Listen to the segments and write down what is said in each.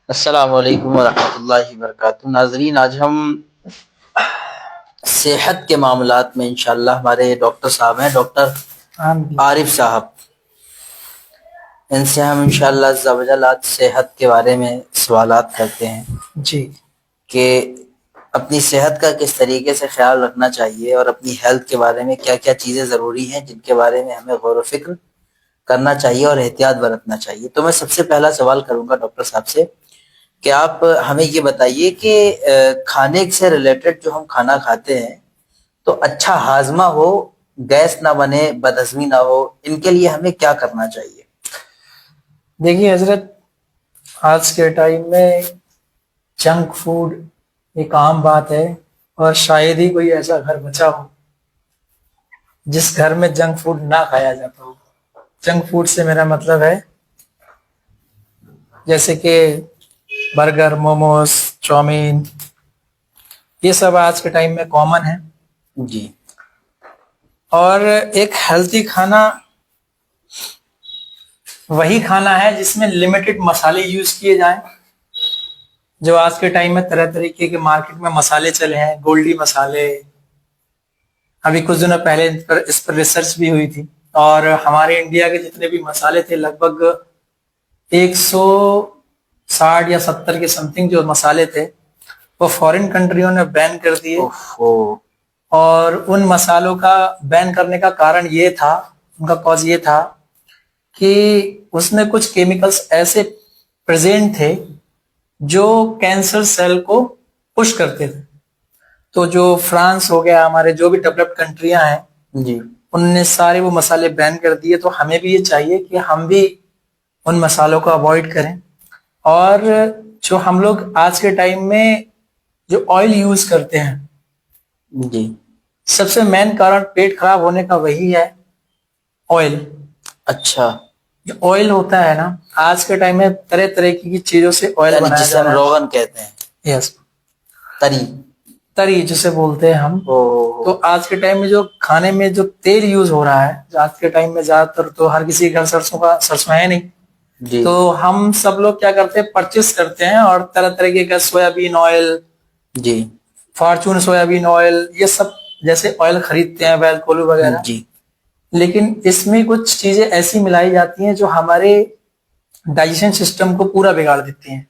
अस्सलाम वालेकुम वरहमतुल्लाहि वबरकातुहू। नाज़रीन, आज हम सेहत के मामलात में इंशाअल्लाह हमारे डॉक्टर साहब हैं, डॉक्टर आरिफ साहब। इनसे हम इंशाअल्लाह अज़्ज़ा वजल आज सेहत के बारे में सवालात करते हैं जी। कि अपनी सेहत का किस तरीके से ख्याल रखना चाहिए और अपनी हेल्थ के बारे में क्या क्या चीज़ें ज़रूरी हैं जिनके बारे में हमें गौर व फिक्र करना चाहिए और एहतियात बरतना चाहिए। तो मैं सबसे पहला सवाल करूंगा डॉक्टर साहब से कि आप हमें ये बताइए कि खाने से रिलेटेड जो हम खाना खाते हैं तो अच्छा हाजमा हो, गैस ना बने, बदहजमी ना हो, इनके लिए हमें क्या करना चाहिए? देखिए हजरत, आज के टाइम में जंक फूड एक आम बात है और शायद ही कोई ऐसा घर बचा हो जिस घर में जंक फूड ना खाया जाता हो। जंक फूड से मेरा मतलब है जैसे कि बर्गर, मोमोज, चाउमीन, ये सब आज के टाइम में कॉमन है। जी। और एक हेल्थी खाना वही खाना है जिसमें लिमिटेड मसाले यूज किए जाएं। जो आज के टाइम में तरह तरीके के मार्केट में मसाले चले हैं, गोल्डी मसाले, अभी कुछ दिनों पहले इस पर रिसर्च भी हुई थी और हमारे इंडिया के जितने भी मसाले थे लगभग 160 या 70 के समथिंग जो मसाले थे वो फॉरेन कंट्रियों ने बैन कर दिए। और उन मसालों का बैन करने का कारण ये था, उनका कॉज ये था कि उसमें कुछ केमिकल्स ऐसे प्रेजेंट थे जो कैंसर सेल को पुश करते थे। तो जो फ्रांस हो गया, हमारे जो भी डेवलप्ड कंट्रियां हैं जी, उनने सारे वो मसाले बैन कर दिए। तो हमें भी ये चाहिए कि हम भी उन मसालों को अवॉइड करें। और जो हम लोग आज के टाइम में जो ऑयल यूज करते हैं, जी। सबसे मेन कारण पेट खराब होने का वही है, ऑयल। अच्छा। जो ऑयल होता है ना, आज के टाइम में तरह तरह की चीजों से ऑयल यानी बनाया जिसे जा हम रहा है। रोगन कहते हैं, यस, तरी। तरी जिसे बोलते हैं हम। तो आज के टाइम में जो खाने में जो तेल यूज हो रहा है, आज के टाइम में ज्यादातर तो हर किसी के घर सरसों है नहीं। जी, तो हम सब लोग क्या करते हैं, परचेस करते हैं और तरह तरह का सोयाबीन ऑयल, जी, फॉर्चून सोयाबीन ऑयल, ये सब जैसे ऑयल खरीदते हैं, वेलकोलू वगैरह। जी, लेकिन इसमें कुछ चीजें ऐसी मिलाई जाती हैं जो हमारे डाइजेशन सिस्टम को पूरा बिगाड़ देती हैं।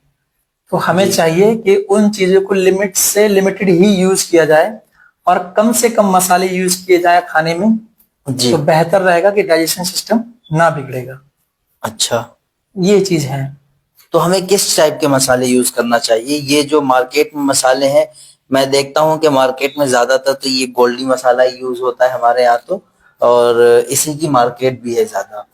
तो हमें जी, चाहिए कि उन चीजों को लिमिट से लिमिटेड ही यूज किया जाए और कम से कम मसाले यूज किए जाए खाने में। जी। तो बेहतर रहेगा कि डाइजेशन सिस्टम ना बिगड़ेगा। अच्छा, ये चीज है। तो हमें किस टाइप के मसाले यूज करना चाहिए? ये जो मार्केट में मसाले हैं, मैं देखता हूँ कि मार्केट में ज्यादातर तो ये गोल्डी मसाला ही यूज होता है हमारे यहाँ तो, और इसी की मार्केट भी है ज्यादा।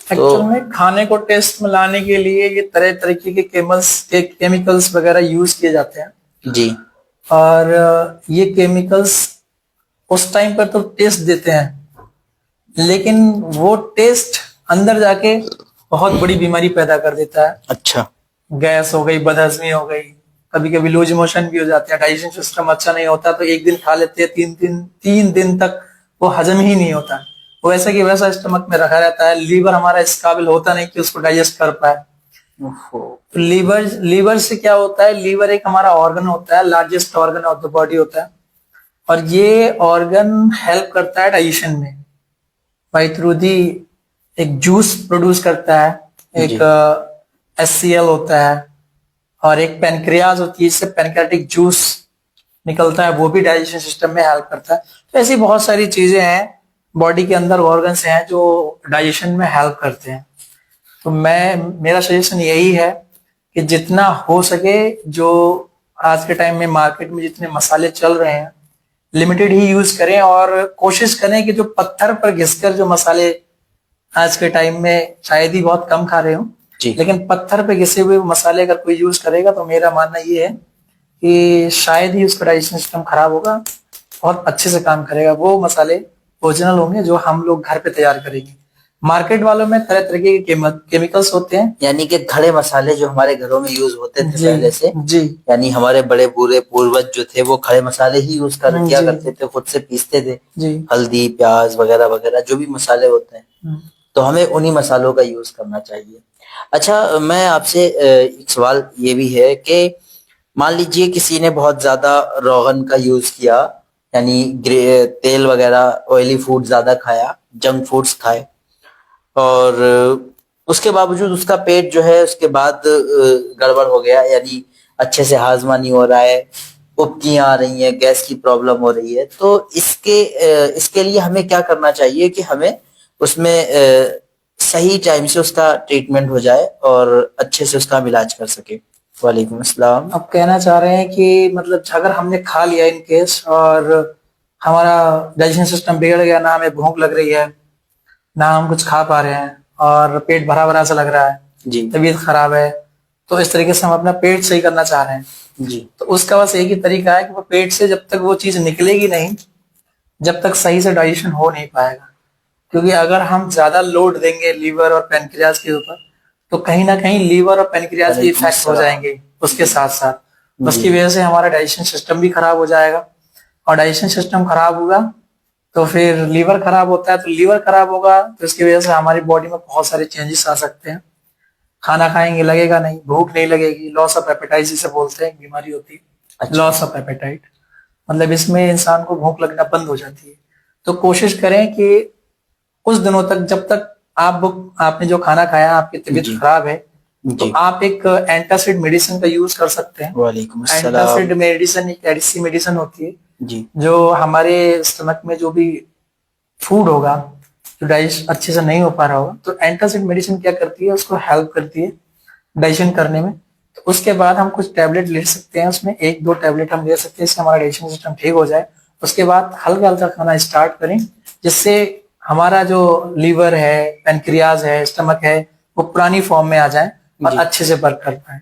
तो एक्चुअल में खाने को टेस्ट में लाने के लिए ये तरह तरीके के केमिकल्स वगैरह यूज किए जाते हैं। जी, और ये केमिकल्स उस टाइम पर तो टेस्ट देते हैं, लेकिन वो टेस्ट अंदर जाके बहुत बड़ी बीमारी पैदा कर देता है। अच्छा, गैस हो गई, बदहजमी हो गई, कभी कभी लूज मोशन भी हो जाते हैं। डाइजेशन सिस्टम अच्छा नहीं होता तो एक दिन खा लेते हैं, 3 दिन तक वो हजम ही नहीं होता। वो ऐसा कि वैसा स्टमक में रखा रहता है। लीवर हमारा इस काबिल होता नहीं कि उसको डाइजेस्ट कर पाए। तो लीवर लीवर से क्या होता है, लीवर एक हमारा ऑर्गन होता है, largest organ of the body होता है। और ये ऑर्गन हेल्प करता है डाइजेशन में बाई थ्रू दी, एक जूस प्रोड्यूस करता है, एक जी, HCl होता है, और एक पेनक्रियाज होती है जिससे पेनक्रियाटिक जूस निकलता है, वो भी डाइजेशन सिस्टम में हेल्प करता है। तो ऐसी बहुत सारी चीजें हैं बॉडी के अंदर, ऑर्गन्स हैं जो डाइजेशन में हेल्प करते हैं। तो मेरा सजेशन यही है कि जितना हो सके, जो आज के टाइम में मार्केट में जितने मसाले चल रहे हैं लिमिटेड ही यूज करें। और कोशिश करें कि जो पत्थर पर घिसकर जो मसाले आज के टाइम में शायद ही बहुत कम खा रहे हो, जी। लेकिन पत्थर पे घिसे हुए मसाले अगर कोई यूज करेगा तो मेरा मानना ये है कि शायद ही उसका डाइजेशन सिस्टम खराब होगा, बहुत अच्छे से काम करेगा। वो मसाले ओरिजिनल होंगे जो हम लोग घर पे तैयार करेंगे। मार्केट वालों में तरह तरह के केमिकल्स होते हैं। यानी कि खड़े मसाले जो हमारे घरों में यूज होते थे जी, पहले से, जी, यानी हमारे बड़े बूढ़े पूर्वज जो थे वो खड़े मसाले ही यूज किया जी, करते थे, खुद से पीसते थे। जी। हल्दी, प्याज वगैरह वगैरह जो भी मसाले होते हैं। तो हमें उन्हीं मसालों का यूज करना चाहिए। अच्छा, मैं आपसे एक सवाल ये भी है कि मान लीजिए किसी ने बहुत ज्यादा रोगन का यूज किया, यानी तेल वगैरह ऑयली फूड ज्यादा खाया, जंक फूड्स खाए, और उसके बावजूद उसका पेट जो है उसके बाद गड़बड़ हो गया, यानी अच्छे से हाजमा नहीं हो रहा है, उबकियां आ रही हैं, गैस की प्रॉब्लम हो रही है, तो इसके लिए हमें क्या करना चाहिए कि हमें उसमें सही टाइम से उसका ट्रीटमेंट हो जाए और अच्छे से उसका हम इलाज कर सके। वालेकुम अस्सलाम। अब कहना चाह रहे हैं कि मतलब अगर हमने खा लिया इन केस और हमारा डाइजेशन सिस्टम बिगड़ गया, ना हमें भूख लग रही है, ना हम कुछ खा पा रहे हैं और पेट भरा भरा सा लग रहा है, जी तबीयत खराब है, तो इस तरीके से हम अपना पेट सही करना चाह रहे हैं। जी तो उसका बस एक ही तरीका है कि वो पेट से जब तक वो चीज निकलेगी नहीं, जब तक सही से डाइजेशन हो नहीं पाएगा। क्योंकि अगर हम ज्यादा लोड देंगे लीवर और पेनक्रियाज के ऊपर, तो कहीं ना कहीं लीवर और पेनक्रियाज भी वालेकुम इफेक्ट हो अस्सलाम। जाएंगे उसके जी साथ साथ। जी उसकी वजह से हमारा डाइजेशन सिस्टम भी खराब हो जाएगा, और डाइजेशन सिस्टम खराब होगा तो फिर लीवर खराब होता है, तो लीवर खराब होगा तो इसकी वजह से हमारी बॉडी में बहुत सारे चेंजेस आ सकते हैं। खाना खाएंगे लगेगा नहीं, भूख नहीं लगेगी, लॉस ऑफ एपेटाइट जिसे बोलते हैं, एक बीमारी होती है अच्छा लॉस ऑफ एपेटाइट। मतलब इसमें इंसान को भूख लगना बंद हो जाती है। तो कोशिश करें कि कुछ दिनों तक, जब तक आपने जो खाना खाया आपकी तबीयत जी खराब है, तो जी। आप एक एंटासिड मेडिसिन का यूज कर सकते हैं। वालेकुम एंटासिड अस्सलाम। मेडिसिन एक ऐसी मेडिसिन होती है जी जो हमारे स्टमक में जो भी फूड होगा, जो डाइजेस्ट अच्छे से नहीं हो पा रहा होगा, तो एंटासिड मेडिसिन क्या करती है, उसको हेल्प करती है डाइजेशन करने में। तो उसके बाद हम कुछ टैबलेट ले सकते हैं, उसमें एक दो टैबलेट हम ले सकते हैं, इससे हमारा डाइजेशन सिस्टम ठीक हो जाए। उसके बाद हल्का हल्का खाना स्टार्ट करें, जिससे हमारा जो लीवर है, पेनक्रियाज है, स्टमक है, वो पुरानी फॉर्म में आ जाए और जी अच्छे से वर्क कर पाए।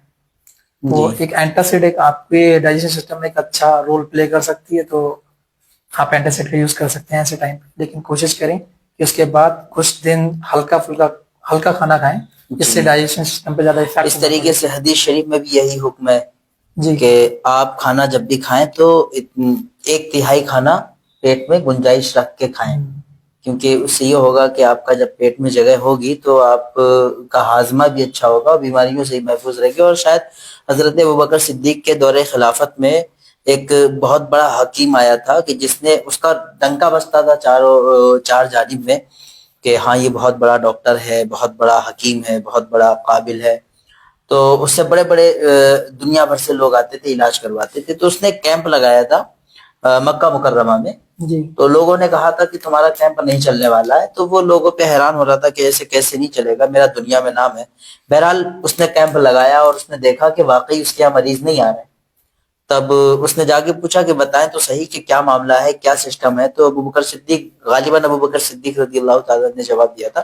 जी। वो एक एंटासिड एक आपके डाइजेशन सिस्टम में एक अच्छा रोल प्ले कर सकती है। तो आप एंटासिड का यूज कर सकते हैं ऐसे टाइम पे, लेकिन कोशिश करें कि उसके बाद कुछ दिन हल्का फुल्का हल्का खाना खाएं, जिससे जी, डाइजेशन सिस्टम पे ज्यादा इफेक्ट इस ना तरीके पड़े। से हदीस शरीफ में भी यही हुक्म है जी कि आप खाना जब भी खाएं तो एक तिहाई खाना पेट में गुंजाइश रख के खाएं, क्योंकि उससे ये होगा कि आपका जब पेट में जगह होगी तो आप का हाजमा भी अच्छा होगा और बीमारियों से महफूज रहेगी। और शायद हजरत अबू बकर सिद्दीक के दौरे खिलाफत में एक बहुत बड़ा हकीम आया था कि जिसने उसका डंका बजता था चार जानिब में कि हाँ ये बहुत बड़ा डॉक्टर है, बहुत बड़ा हकीम है, बहुत बड़ा काबिल है। तो उससे बड़े बड़े दुनिया भर से लोग आते थे, इलाज करवाते थे। तो उसने कैंप लगाया था मक्का मुकर्रमा में। जी तो लोगों ने कहा था कि तुम्हारा कैंप नहीं चलने वाला है, तो वो लोगों पे हैरान हो रहा था कि ऐसे कैसे नहीं चलेगा, मेरा दुनिया में नाम है। बहरहाल उसने कैंप लगाया और उसने देखा कि वाकई उसके यहाँ मरीज नहीं आ रहे। तब उसने जाके पूछा कि बताएं तो सही कि क्या मामला है, क्या सिस्टम है। तो अबू बकर सिद्दीक, गालिबन अबू बकर सिद्दीक रजी अल्लाह ताला ने जवाब दिया था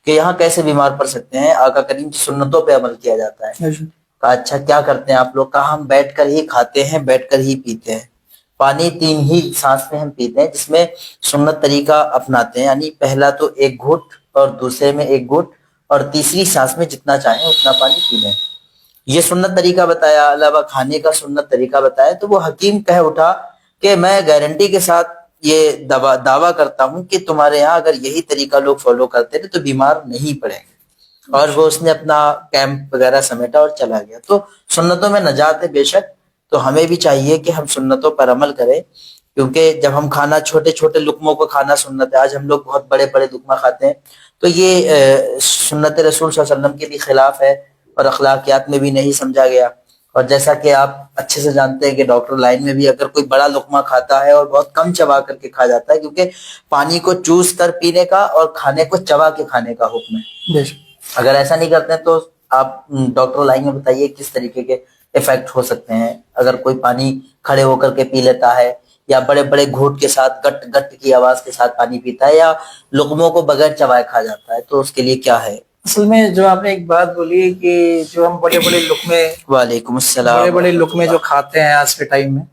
कि यहाँ कैसे बीमार पड़ सकते हैं, आका करीम की सुन्नतों पे अमल किया जाता है। अच्छा कहा अच्छा क्या करते हैं आप लोग? कहा हम बैठकर ही खाते हैं, बैठकर ही पीते हैं। पानी 3 ही सांस में हम पीते हैं, जिसमें सुन्नत तरीका अपनाते हैं, यानी पहला तो एक घूंट और दूसरे में एक घूंट और तीसरी सांस में जितना चाहें उतना पानी पी लें। ये सुन्नत तरीका बताया, अलावा खाने का सुन्नत तरीका बताया। तो वो हकीम कह उठा कि मैं गारंटी के साथ ये दावा करता हूं कि तुम्हारे यहाँ अगर यही तरीका लोग फॉलो करते थे तो बीमार नहीं पड़ेंगे। और वो उसने अपना कैंप वगैरह समेटा और चला गया। तो सुन्नतों में नजात है बेशक, तो हमें भी चाहिए कि हम सुन्नतों पर अमल करें, क्योंकि जब हम खाना छोटे छोटे लुकमों को खाना सुन्नत है। आज हम लोग बहुत बड़े बड़े लुकमा खाते हैं, तो ये सुन्नत रसूल सल्लल्लाहु अलैहि वसल्लम के भी खिलाफ है और अखलाकियात में भी नहीं समझा गया। और जैसा कि आप अच्छे से जानते हैं कि डॉक्टर लाइन में भी अगर कोई बड़ा लुकमा खाता है और बहुत कम चबा करके खा जाता है, क्योंकि पानी को चूस कर पीने का और खाने को चबा के खाने का हुक्म है। बेशक। अगर ऐसा नहीं करते हैं तो आप डॉक्टर लाइन में बताइए किस तरीके के इफेक्ट हो सकते हैं। अगर कोई पानी खड़े होकर के पी लेता है, या बड़े बड़े घूंट के साथ गट गट की आवाज के साथ पानी पीता है, या लुकमों को बगैर चबाए खा जाता है, तो उसके लिए क्या है? असल में जो आपने एक बात बोली कि जो हम वालेकुम बड़े अस्सलाम बड़े लुकमे जो रहमतुल्लाह। खाते हैं आज के टाइम में,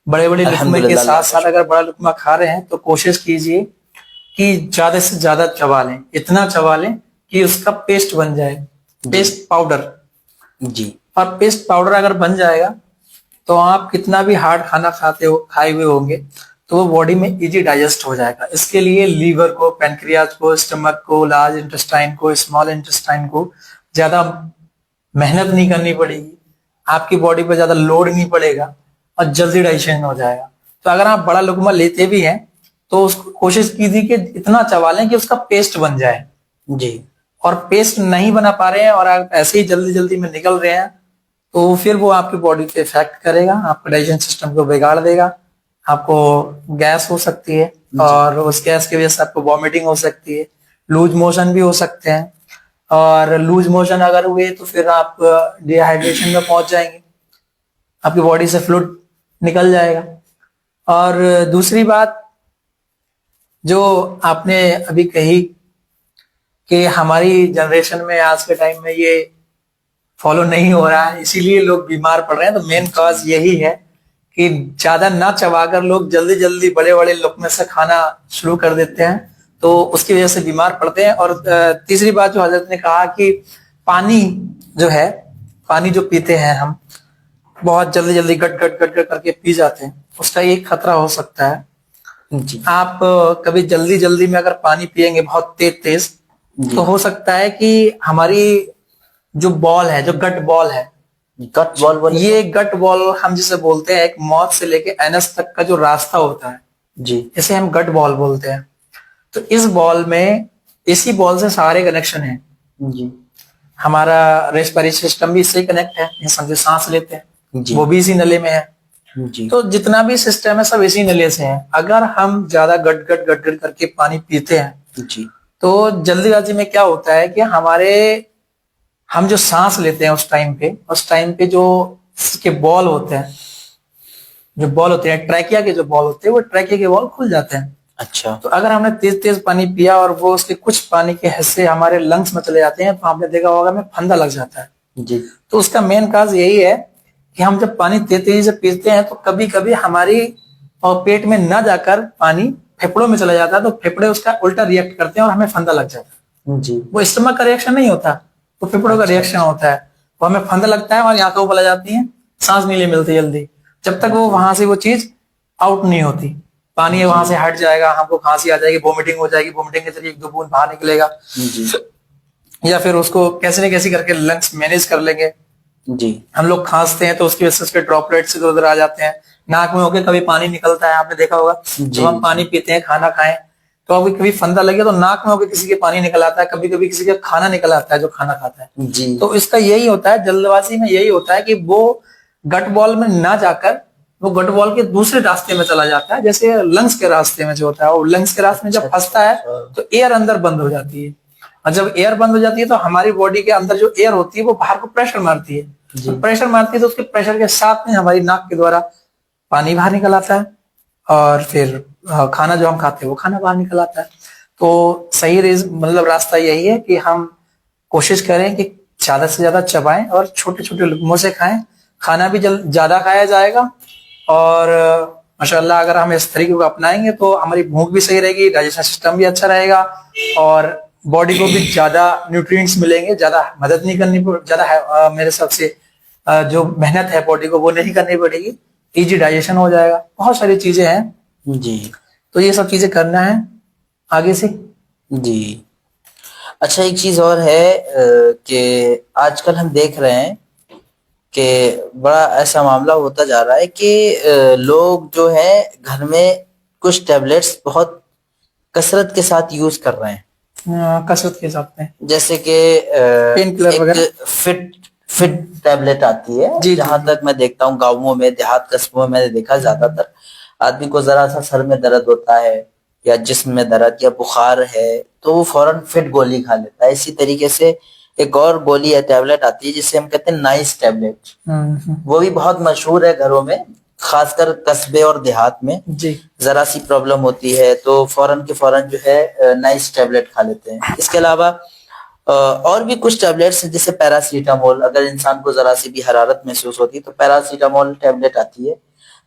बड़े बड़े लुकमे के अल्हम्दुलिल्लाह, अल्लाह साथ का साथ शुक्र। अगर बड़ा लुकमा खा रहे हैं तो कोशिश कीजिए कि ज्यादा से ज्यादा चबा लें, इतना चबा लें कि उसका पेस्ट बन जाए, जी पेस्ट पाउडर। जी और पेस्ट पाउडर अगर बन जाएगा तो आप कितना भी हार्ड खाना खाए हुए होंगे, तो वो बॉडी में इजी डाइजेस्ट हो जाएगा। इसके लिए लीवर को, पैनक्रियाज को, स्टमक को, लार्ज इंटेस्टाइन को, स्मॉल इंटेस्टाइन को ज्यादा मेहनत नहीं करनी पड़ेगी, आपकी बॉडी पर ज्यादा लोड नहीं पड़ेगा और जल्दी डाइजेशन हो जाएगा। तो अगर आप बड़ा लुकमा लेते भी हैं तो उसको कोशिश कीजिए कि इतना चबा लें कि उसका पेस्ट बन जाए जी। और पेस्ट नहीं बना पा रहे हैं और आप ऐसे ही जल्दी जल्दी में निकल रहे हैं तो फिर वो आपकी बॉडी पे इफेक्ट करेगा, आपके डाइजेशन सिस्टम को बिगाड़ देगा, आपको गैस हो सकती है और उस गैस की वजह से आपको वॉमिटिंग हो सकती है, लूज मोशन भी हो सकते हैं और लूज मोशन अगर हुए तो फिर आप डिहाइड्रेशन में पहुंच जाएंगे, आपकी बॉडी से फ्लूइड निकल जाएगा। और दूसरी बात जो आपने अभी कही कि हमारी जनरेशन में आज के टाइम में ये फॉलो नहीं हो रहा है इसीलिए लोग बीमार पड़ रहे हैं, तो मेन कॉज यही है कि ज्यादा ना चबाकर लोग जल्दी जल्दी बड़े बड़े लुकमे से खाना शुरू कर देते हैं तो उसकी वजह से बीमार पड़ते हैं। और तीसरी बात जो हजरत ने कहा कि पानी जो है, पानी जो पीते हैं हम बहुत जल्दी जल्दी गट गट गट गट करके पी जाते हैं, उसका एक खतरा हो सकता है जी। आप कभी जल्दी जल्दी में अगर पानी पिएंगे बहुत तेज तेज तो हो सकता है कि हमारी जो बॉल है, जो गट बॉल है, गट बॉल बोले ये गट बॉल हम जिसे बोलते हैं एक माउथ से लेके एनस तक का जो रास्ता होता है जी। इसे हम गट बॉल बोलते हैं। तो इस बॉल में, इसी बॉल से सारे कनेक्शन है जी। हमारा रेस्पिरेटरी सिस्टम भी इससे कनेक्ट है, इंसान जो सांस लेते हैं जी। वो भी इसी नले में है। जी। तो जितना भी सिस्टम है सब इसी नले से है। अगर हम ज्यादा गट गट गट गट करके पानी पीते हैं जी। तो जल्दीबाजी में क्या होता है कि हम जो सांस लेते हैं उस टाइम पे जो इसके बॉल होते हैं, ट्रैकिया के जो बॉल होते हैं वो ट्रैकिया के बॉल खुल जाते हैं। अच्छा। तो अगर हमने तेज तेज पानी पिया और वो उसके कुछ पानी के हिस्से हमारे लंग्स में चले जाते हैं तो आपने देखा होगा हमें फंदा लग जाता है जी। तो उसका मेन काज यही है कि हम जब पानी तेज तेजी से पीते हैं तो कभी कभी हमारी और पेट में न जाकर पानी फेफड़ों में चला जाता है तो फेफड़े उसका उल्टा रिएक्ट करते हैं और हमें फंदा लग जाता है। जी। वो स्टमक का रिएक्शन नहीं होता, वो फेफड़ों का रिएक्शन होता है, वो हमें फंदा लगता है, हमारी आंखों पर जाती है, सांस नहीं ले मिलती जल्दी, जब तक वो वहां से वो चीज आउट नहीं होती। पानी वहां से हट जाएगा, हमको खांसी आ जाएगी, वोमिटिंग हो जाएगी, वोमिटिंग के जरिए एक दो बूंद बाहर निकलेगा जी। या फिर उसको कैसे न कैसे करके लंग्स मैनेज कर लेंगे। जी। हम लोग खांसते हैं तो उसकी वजह से उसके ड्रॉपलेट्स इधर उधर आ जाते हैं, नाक में होके कभी पानी निकलता है, आपने देखा होगा जब हम पानी पीते हैं, खाना खाएं तो अभी कभी फंदा लगे तो नाक में होके किसी के पानी निकल आता है, कभी कभी किसी का खाना निकल आता है जो खाना खाता है। जी। तो इसका यही होता है, जल्दबाजी में यही होता है कि वो गट बॉल में ना जाकर वो गट बॉल के दूसरे रास्ते में चला जाता है, जैसे लंग्स के रास्ते में जो होता है, वो लंग्स के रास्ते में जब फंसता है तो एयर अंदर बंद हो जाती है और जब एयर बंद हो जाती है तो हमारी बॉडी के अंदर जो एयर होती है वो बाहर को प्रेशर मारती है, तो प्रेशर मारती है तो उसके प्रेशर के साथ में हमारी नाक के द्वारा पानी बाहर निकल आता है और फिर खाना जो हम खाते हैं वो खाना बाहर निकल आता है। तो सही मतलब रास्ता यही है कि हम कोशिश करें कि ज्यादा से ज्यादा चबाएं और छोटे छोटे लुकमों से खाएं, खाना भी ज्यादा खाया जाएगा और माशाल्लाह अगर हम इस तरीके को अपनाएंगे तो हमारी भूख भी सही रहेगी, डाइजेशन सिस्टम भी अच्छा रहेगा और बॉडी को भी ज्यादा न्यूट्रिएंट्स मिलेंगे, ज्यादा मदद नहीं करनी, ज्यादा मेरे हिसाब से जो मेहनत है बॉडी को वो नहीं करनी पड़ेगी, इजी डाइजेशन हो जाएगा, बहुत सारी चीजें हैं जी। तो ये सब चीजें करना है आगे से। जी। अच्छा, एक चीज और है कि आजकल हम देख रहे हैं कि बड़ा ऐसा मामला होता जा रहा है कि लोग जो है घर में कुछ टैबलेट्स बहुत कसरत के साथ यूज कर रहे हैं, कसरत के साथ में, जैसे कि पेन किलर वगैरह, फिट टैबलेट आती है, जहां तक मैं देखता हूँ गाँवों में, देहात कस्बों में मैंने देखा ज्यादातर आदमी को जरा सा सर में दर्द होता है या जिस्म में दर्द या बुखार है तो वो फौरन फिट गोली खा लेता है। इसी तरीके से एक और गोली या टैबलेट आती है जिसे हम कहते हैं नाइस टैबलेट, वो भी बहुत मशहूर है घरों में, खासकर कस्बे और देहात में। जरा सी प्रॉब्लम होती है तो फौरन के फौरन जो है नाइस टैबलेट खा लेते हैं। इसके अलावा और भी कुछ टैबलेट्स हैं जैसे पैरासीटामोल, अगर इंसान को जरा सी भी हरारत महसूस होती है तो पैरासीटामोल टैबलेट आती है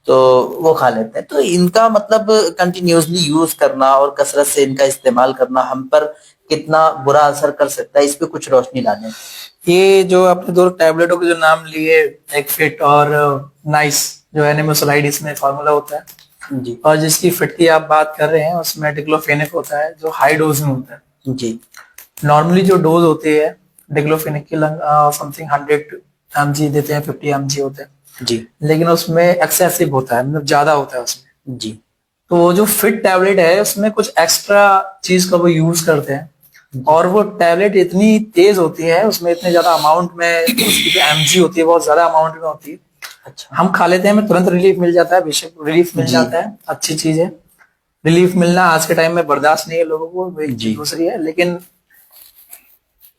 तो वो खा लेते हैं। तो इनका मतलब कंटिन्यूसली यूज करना और कसरत से इनका इस्तेमाल करना हम पर कितना बुरा असर कर सकता है, इस पे कुछ रोशनी डालें। ये जो आपने दो टैबलेटों के जो नाम लिए, एक फिट और नाइस, जो एनिमोसलाइड इसमें फॉर्मूला होता है, जी और जिसकी फिट की आप बात कर रहे हैं उसमें डिक्लोफेनेक होता है जो हाई डोज में होता है। जी नॉर्मली जो डोज होती है डिक्लोफेनेक की समथिंग 100 mg देते हैं, 50 mg होते हैं, जी लेकिन उसमें एक्सेसिव होता है, मतलब ज्यादा होता है उसमें। जी तो वो जो फिट टैबलेट है उसमें कुछ एक्स्ट्रा चीज का वो यूज करते हैं और वो टैबलेट इतनी तेज होती है, उसमें इतने ज्यादा अमाउंट में उसकी जो एमजी होती है बहुत ज्यादा अमाउंट में होती है। अच्छा हम खा लेते हैं, हमें तुरंत रिलीफ मिल जाता है, बेशक रिलीफ मिल जी जाता है, अच्छी चीज है। रिलीफ मिलना आज के टाइम में बर्दाश्त नहीं है लोगों को, वो एक चीज जी दूसरी है, लेकिन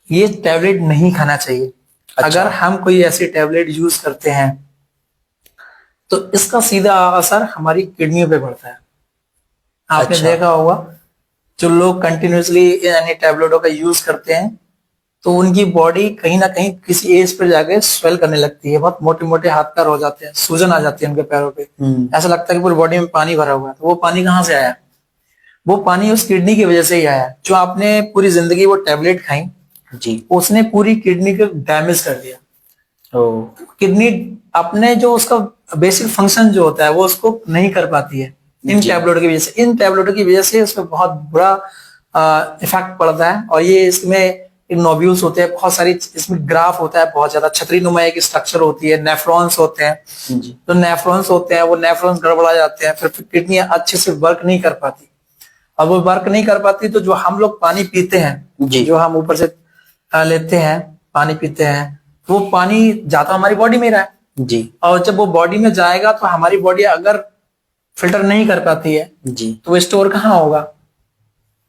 ये टैबलेट नहीं खाना चाहिए। अच्छा अगर हम कोई ऐसी टैबलेट यूज करते हैं तो इसका सीधा असर हमारी किडनियों पे पड़ता है। आपने अच्छा देखा होगा जो लोग कंटिन्यूअसली यानी टैबलेटों का यूज करते हैं तो उनकी बॉडी कहीं ना कहीं किसी एज पर जाके स्वेल करने लगती है, बहुत मोटे मोटे हाथ पैर हो जाते हैं, सूजन आ जाती है उनके पैरों पे, ऐसा लगता है कि पूरी बॉडी में पानी भरा हुआ है। तो वो पानी कहाँ से आया? वो पानी उस किडनी की वजह से ही आया। जो आपने पूरी जिंदगी वो टैबलेट खाई जी उसने पूरी किडनी को डैमेज कर दिया। ओ किडनी अपने जो उसका बेसिक फंक्शन जो होता है वो उसको नहीं कर पाती है इन जी टैबलेटों की वजह से। इन टैबलेटों की वजह से उसमें बहुत बुरा इफेक्ट पड़ता है और ये इसमें नोब्यूल्स होते हैं बहुत सारी, इसमें ग्राफ होता है बहुत ज्यादा, छतरी नुमा एक स्ट्रक्चर होती है, नेफ्रॉन्स होते हैं। जी तो नेफ्रॉन्स होते हैं वो नेफ्रॉन्स गड़बड़ा जाते हैं, फिर किडनी अच्छे से वर्क नहीं कर पाती। अब वो वर्क नहीं कर पाती तो जो हम लोग पानी पीते हैं, जी जो हम ऊपर से लेते हैं पानी पीते हैं, वो पानी जाता हमारी बॉडी में ही रहा है। जी और जब वो बॉडी में जाएगा तो हमारी बॉडी अगर फिल्टर नहीं कर पाती है जी तो वो स्टोर कहाँ होगा?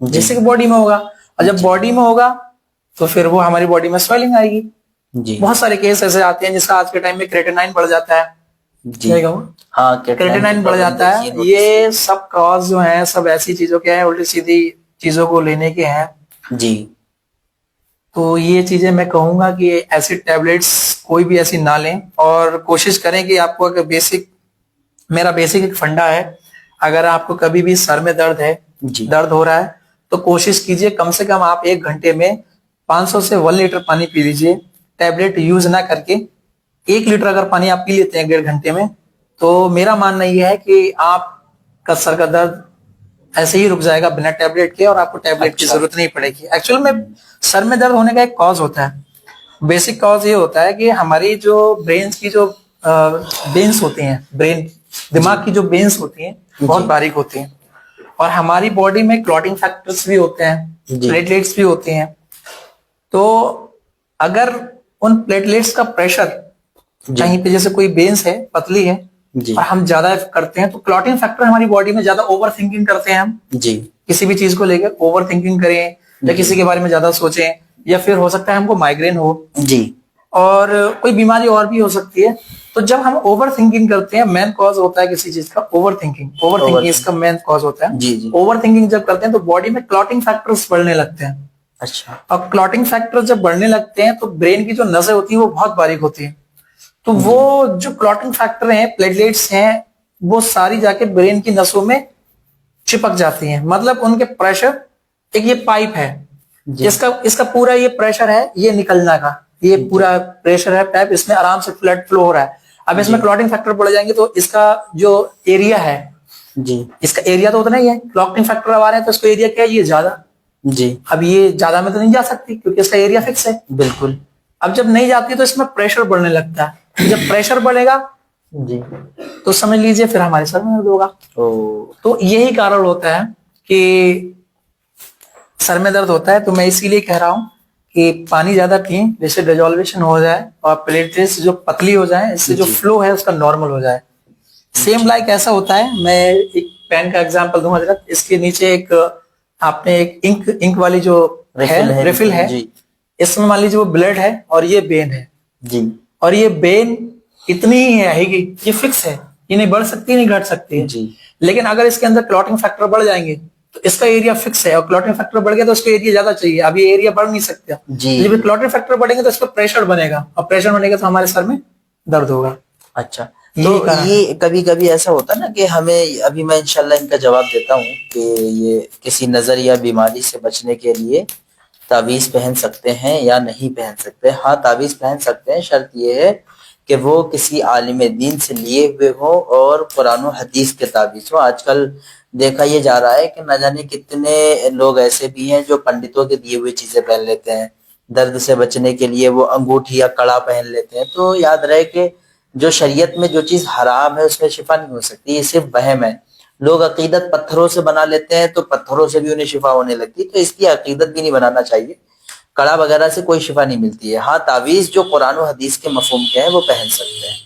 जी जैसे कि बॉडी में होगा, और जब बॉडी में होगा तो फिर वो हमारी बॉडी में स्वेलिंग आएगी। जी बहुत सारे केस ऐसे आते हैं जिसका आज के टाइम में क्रेटेनाइन बढ़ जाता है। जी नहीं कहूँ, हाँ क्रेटेनाइन बढ़ जाता है। ये सब कॉज जो है सब ऐसी चीजों के हैं, उल्टी सीधी चीजों को लेने के हैं। जी तो ये चीजें मैं कहूंगा कि ऐसी टैबलेट्स कोई भी ऐसी ना लें और कोशिश करें कि आपको अगर मेरा बेसिक एक फंडा है, अगर आपको कभी भी सर में दर्द है, जी दर्द हो रहा है, तो कोशिश कीजिए कम से कम आप 1 घंटे में 500 से 1 लीटर पानी पी लीजिए, टैबलेट यूज ना करके। 1 लीटर अगर पानी आप पी लेते हैं 1.5 घंटे में, तो मेरा मानना यह है कि आपका सर का दर्द ऐसे ही रुक जाएगा बिना टैबलेट के और आपको टैबलेट की अच्छा जरूरत नहीं पड़ेगी। एक्चुअल में सर में दर्द होने का एक कॉज होता है, बेसिक कॉज ये होता है कि हमारी जो ब्रेन की जो बेन्स होती हैं, ब्रेन दिमाग की जो बेन्स होती हैं बहुत बारीक होती हैं और हमारी बॉडी में क्लॉटिंग फैक्टर्स भी होते हैं, जी प्लेटलेट्स भी होती हैं। तो अगर उन प्लेटलेट्स का प्रेशर जी कहीं पे, जैसे कोई बेन्स है पतली है जी और हम ज्यादा करते हैं तो क्लॉटिंग फैक्टर हमारी बॉडी में ज्यादा ओवर थिंकिंग करते हैं हम, जी किसी भी चीज को लेकर ओवर थिंकिंग करें या किसी के बारे में ज्यादा सोचें, या फिर हो सकता है हमको माइग्रेन हो जी और कोई बीमारी और भी हो सकती है। तो जब हम ओवर थिंकिंग करते हैं, मेन कॉज होता है किसी चीज का ओवर थिंकिंग इसका मेन कॉज होता है। जी जी ओवर थिंकिंग जब करते हैं तो बॉडी में क्लॉटिंग फैक्टर्स बढ़ने लगते हैं अच्छा और क्लॉटिंग फैक्टर्स जब बढ़ने लगते हैं तो ब्रेन की जो नसें होती है वो बहुत बारीक होती है। तो वो जो क्लॉटिंग फैक्टर हैं, प्लेटलेट्स हैं, वो सारी जाके ब्रेन की नसों में चिपक जाती हैं। मतलब उनके प्रेशर, एक ये पाइप है इसका पूरा ये प्रेशर है ये निकलना का, ये पूरा प्रेशर है पाइप, इसमें आराम से ब्लड फ्लो हो रहा है। अब इसमें क्लॉटिंग फैक्टर बढ़ जाएंगे तो इसका जो एरिया है, जी इसका एरिया तो उतना ही है, क्लॉटिंग फैक्टर आ रहे हैं तो इसको एरिया क्या है, ये ज्यादा। जी अब ये ज्यादा में तो नहीं जा सकती क्योंकि इसका एरिया फिक्स है। बिल्कुल अब जब नहीं जाती तो इसमें प्रेशर बढ़ने लगता है। जब प्रेशर बढ़ेगा जी तो समझ लीजिए फिर हमारे सर में दर्द होगा। ओ तो यही कारण होता है कि सर में दर्द होता है। तो मैं इसीलिए कह रहा हूं कि पानी ज्यादा पिए जिससे डिजोल्वेशन हो जाए और प्लेटलेट्स जो पतली हो जाए, इससे जो फ्लो है उसका नॉर्मल हो जाए। सेम लाइक ऐसा होता है, मैं एक पेन का एग्जांपल दूंगा जरा। इसके नीचे एक आपने एक इंक वाली जो रिफिल है, जी इसमें मान लीजिए वो ब्लड है और ये बेन है जी और ये बेन इतनी ही रहेगी, ये फिक्स है, ये नहीं बढ़ सकती नहीं घट सकती है। जी लेकिन अगर इसके अंदर क्लॉटिंग फैक्टर बढ़ जाएंगे तो इसका एरिया फिक्स है और क्लॉटिंग फैक्टर बढ़ गया तो इसका एरिया ज्यादा चाहिए, अब ये एरिया बढ़ नहीं सकता। जी जब क्लॉटिंग फैक्टर बढ़ेंगे तो इस पर प्रेशर बनेगा और प्रेशर बनेगा तो हमारे सर में दर्द होगा। अच्छा तो ये कभी कभी ऐसा होता है ना कि हमें, अभी मैं इंशाल्लाह इनका जवाब देता हूँ कि ये किसी नजर या बीमारी से बचने के लिए तावीज पहन सकते हैं या नहीं पहन सकते। हाँ तावीज पहन सकते हैं, शर्त ये है कि वो किसी आलिम दीन से लिए हुए हो और कुरान और हदीस के ताबिज हो। आजकल देखा ये जा रहा है कि न जाने कितने लोग ऐसे भी हैं जो पंडितों के दिए हुए चीजें पहन लेते हैं, दर्द से बचने के लिए वो अंगूठी या कड़ा पहन लेते हैं। तो याद रहे कि जो शरीयत में जो चीज हराम है उसमें शिफा नहीं हो सकती, ये सिर्फ वहम है। लोग अकीदत पत्थरों से बना लेते हैं तो पत्थरों से भी उन्हें शिफा होने लगती है, तो इसकी अकीदत भी नहीं बनाना चाहिए। कड़ा वगैरह से कोई शिफा नहीं मिलती है। हाँ, तावीज जो कुरान और हदीस के मफहूम के हैं वो पहन सकते हैं।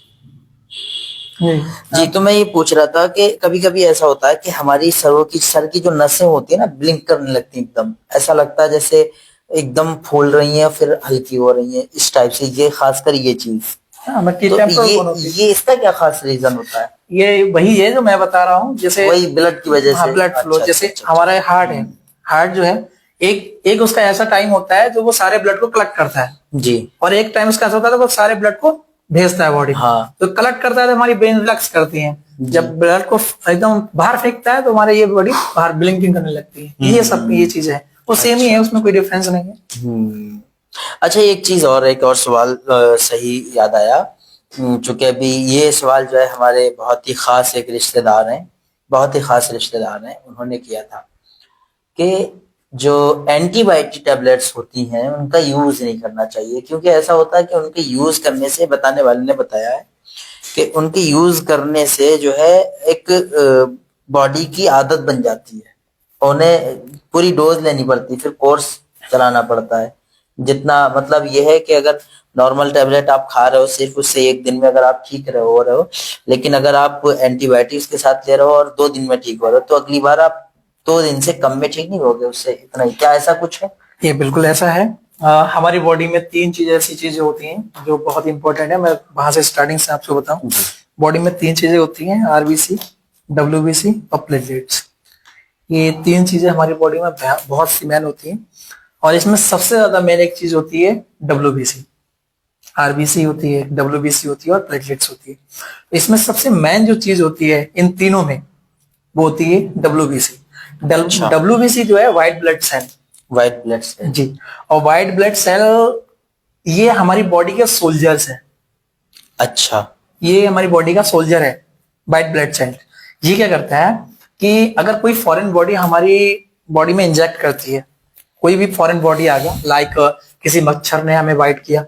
जी, तो मैं ये पूछ रहा था कि कभी कभी ऐसा होता है कि हमारी सर की जो नसें होती है ना, ब्लिंक करने लगती है, एकदम ऐसा लगता है जैसे एकदम फूल रही हैं फिर हल्की हो रही हैं, इस टाइप से। ये खासकर ये चीज, तो ये इसका क्या खास रीजन होता है? ये वही है जो मैं बता रहा हूँ, जैसे वही ब्लड की वजह से, ब्लड फ्लो। अच्छा, जैसे अच्छा, हमारा हार्ट है, हार्ट जो है एक उसका ऐसा टाइम होता है जो वो सारे ब्लड को कलेक्ट करता है जी, और एक टाइम उसका ऐसा होता है वो सारे ब्लड को भेजता है बॉडी। हाँ, तो कलेक्ट करता है तो हमारी ब्रेन रिलैक्स करती है। जब ब्लड को एकदम बाहर फेंकता है तो हमारे ये बॉडी बाहर ब्लिंकिंग करने लगती है। ये सब ये चीज है, वो सेम ही है, उसमें कोई डिफरेंस नहीं है। अच्छा, एक चीज और, एक और सवाल सही याद आया। चूंकि अभी ये सवाल जो है हमारे बहुत ही खास एक रिश्तेदार हैं, बहुत ही खास रिश्तेदार हैं, उन्होंने किया था कि जो एंटीबायोटिक टैबलेट्स होती हैं उनका यूज नहीं करना चाहिए, क्योंकि ऐसा होता है कि उनके यूज करने से, बताने वाले ने बताया है कि उनके यूज करने से जो है एक बॉडी की आदत बन जाती है, उन्हें पूरी डोज लेनी पड़ती है, फिर कोर्स चलाना पड़ता है। जितना मतलब ये है कि अगर नॉर्मल टैबलेट आप खा रहे हो सिर्फ, उससे एक दिन में अगर आप ठीक रहे हो, लेकिन अगर आप एंटीबायोटिक्स के साथ ले रहे हो और 2 दिन में ठीक हो रहे हो, तो अगली बार आप 2 दिन से कम में ठीक नहीं होगे उससे, इतना ही। क्या ऐसा कुछ है? ये बिल्कुल ऐसा है। हमारी बॉडी में 3 चीजें ऐसी चीजें होती हैं जो बहुत इंपॉर्टेंट है। मैं वहां से स्टार्टिंग से आपको बताऊं, बॉडी में 3 चीजें होती हैं, आरबीसी, डब्ल्यूबीसी और प्लेटलेट्स। ये 3 चीजें हमारी बॉडी में बहुत सी मेन होती हैं और इसमें सबसे ज्यादा मेन एक चीज होती है डब्ल्यूबीसी। आरबीसी होती है, डब्ल्यूबीसी होती है और प्लेटलेट्स होती है। इसमें सबसे मेन जो चीज होती है इन तीनों में वो होती है डब्ल्यूबीसी। डब्ल्यूबीसी जो है white blood cell, white blood cell जी। और व्हाइट ब्लड सेल ये हमारी बॉडी के सोल्जर्स है। अच्छा, ये हमारी बॉडी का सोल्जर है व्हाइट ब्लड सेल। ये क्या करता है कि अगर कोई फॉरेन बॉडी हमारी बॉडी में इंजेक्ट करती है, कोई भी फॉरेन बॉडी आ गया, लाइक किसी मच्छर ने हमें बाइट किया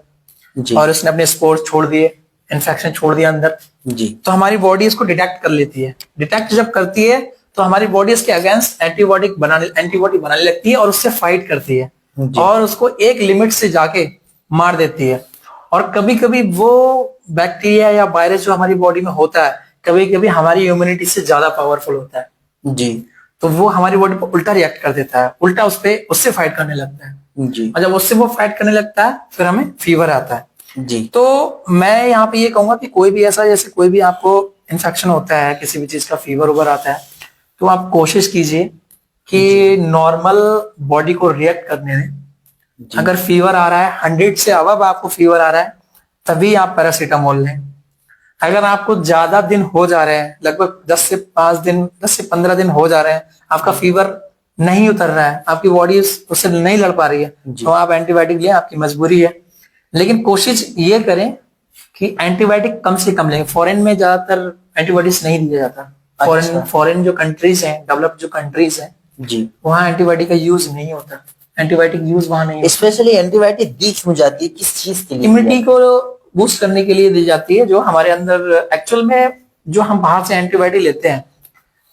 जी, और उसने अपने स्पोर्स छोड़ दिए, इन्फेक्शन छोड़ दिया अंदर, जी, तो हमारी बॉडी इसको डिटेक्ट कर लेती है। डिटेक्ट जब करती है तो हमारी बॉडी इसके अगेंस्ट एंटीबॉडी बनाने लगती है और उससे फाइट करती है और उसको एक लिमिट से जाके मार देती है। और कभी कभी वो बैक्टीरिया या वायरस जो हमारी बॉडी में होता है, कभी कभी हमारी इम्यूनिटी से ज्यादा पावरफुल होता है जी, तो वो हमारी बॉडी पर उल्टा रिएक्ट कर देता है, उल्टा उससे फाइट करने लगता है जी, और जब उससे वो फाइट करने लगता है फिर हमें फीवर आता है। जी, तो मैं यहाँ पे ये कहूंगा कि कोई भी ऐसा, जैसे कोई भी आपको इन्फेक्शन होता है, किसी भी चीज का फीवर उबर आता है, तो आप कोशिश कीजिए कि नॉर्मल बॉडी को रिएक्ट करने दें। अगर फीवर आ रहा है 100 से अब आपको फीवर आ रहा है, तभी आप पैरासीटामोल लें। अगर आपको ज्यादा दिन हो जा रहे हैं, लगभग 10 से 15 दिन हो जा रहे हैं, आपका फीवर नहीं उतर रहा है, आपकी बॉडी उससे नहीं लड़ पा रही है, तो आप एंटीबायोटिक लें, आपकी मजबूरी है। लेकिन कोशिश ये करें कि एंटीबायोटिक कम से कम लें। फॉरेन में ज्यादातर एंटीबायोटिक्स नहीं दिया जाता। फॉरेन जो कंट्रीज हैं, डेवलप्ड जो कंट्रीज हैं, जी, वहाँ एंटीबायोटिक का यूज नहीं होता। एंटीबायोटिक यूज वहाँ नहीं होता। स्पेशली एंटीबायोटिक दी क्यों जाती है, किस चीज के लिए? इम्यूनिटी को बूस्ट करने के लिए दी जाती है। जो हमारे अंदर एक्चुअल में जो हम बाहर से एंटीबायोटिक लेते हैं,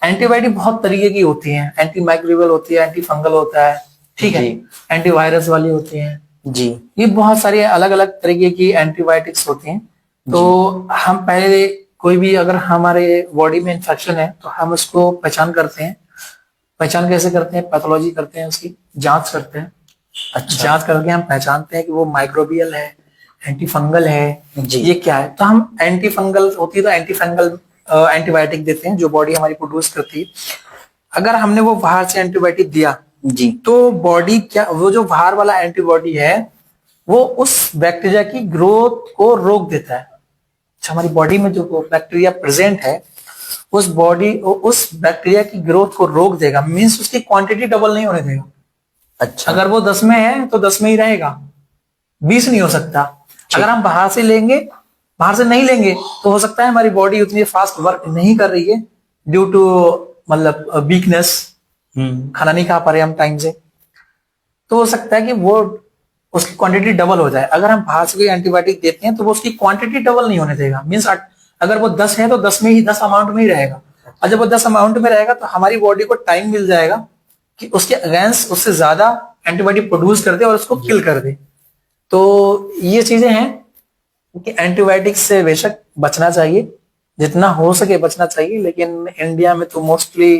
एंटीबायोटिक बहुत तरीके की होती हैं। एंटी माइक्रोबियल होती है, एंटी फंगल होता है, ठीक है, एंटीवायरस वाली होती हैं जी, ये बहुत सारी अलग अलग तरीके की एंटीबायोटिक्स होती हैं। तो हम पहले कोई भी अगर हमारे बॉडी में इन्फेक्शन है तो हम उसको पहचान करते हैं। पहचान कैसे करते हैं? पैथोलॉजी करते हैं, उसकी जांच करते हैं। अच्छा, जांच करके हम पहचानते हैं कि वो माइक्रोबियल है, एंटी फंगल है, जी, ये क्या है। तो हम एंटी फंगल होती है तो एंटी फंगल एंटीबायोटिक देते हैं जो बॉडी हमारी प्रोड्यूस करती है। अगर हमने वो बाहर से एंटीबायोटिक दिया जी, तो बॉडी क्या, वो जो बाहर वाला एंटीबॉडी है वो उस बैक्टीरिया की ग्रोथ को रोक देता है। हमारी बॉडी में जो बैक्टीरिया प्रेजेंट है उस बैक्टीरिया की ग्रोथ को रोक देगा, मींस उसकी क्वांटिटी डबल नहीं होने देगा। अच्छा, अगर वो 10 में है तो 10 में ही रहेगा, 20 नहीं हो सकता। अगर हम बाहर से लेंगे, बाहर से नहीं लेंगे तो हो सकता है हमारी बॉडी उतनी फास्ट वर्क नहीं कर रही है ड्यू टू मतलब वीकनेस, खाना नहीं खा पा रहे हम टाइम से, तो हो सकता है कि वो उसकी क्वांटिटी डबल हो जाए। अगर हम बाहर से कोई एंटीबायोटिक देते हैं तो वो उसकी क्वांटिटी डबल नहीं होने देगा। मीन्स अगर वो 10 है तो 10 में ही 10 अमाउंट में ही रहेगा, और जब वो 10 अमाउंट में रहेगा तो हमारी बॉडी को टाइम मिल जाएगा कि उसके अगेंस्ट उससे ज्यादा एंटीबायोटिक प्रोड्यूस कर दे और उसको किल कर दे। तो ये चीजें हैं कि एंटीबायोटिक से बेशक बचना चाहिए, जितना हो सके बचना चाहिए, लेकिन इंडिया में तो मोस्टली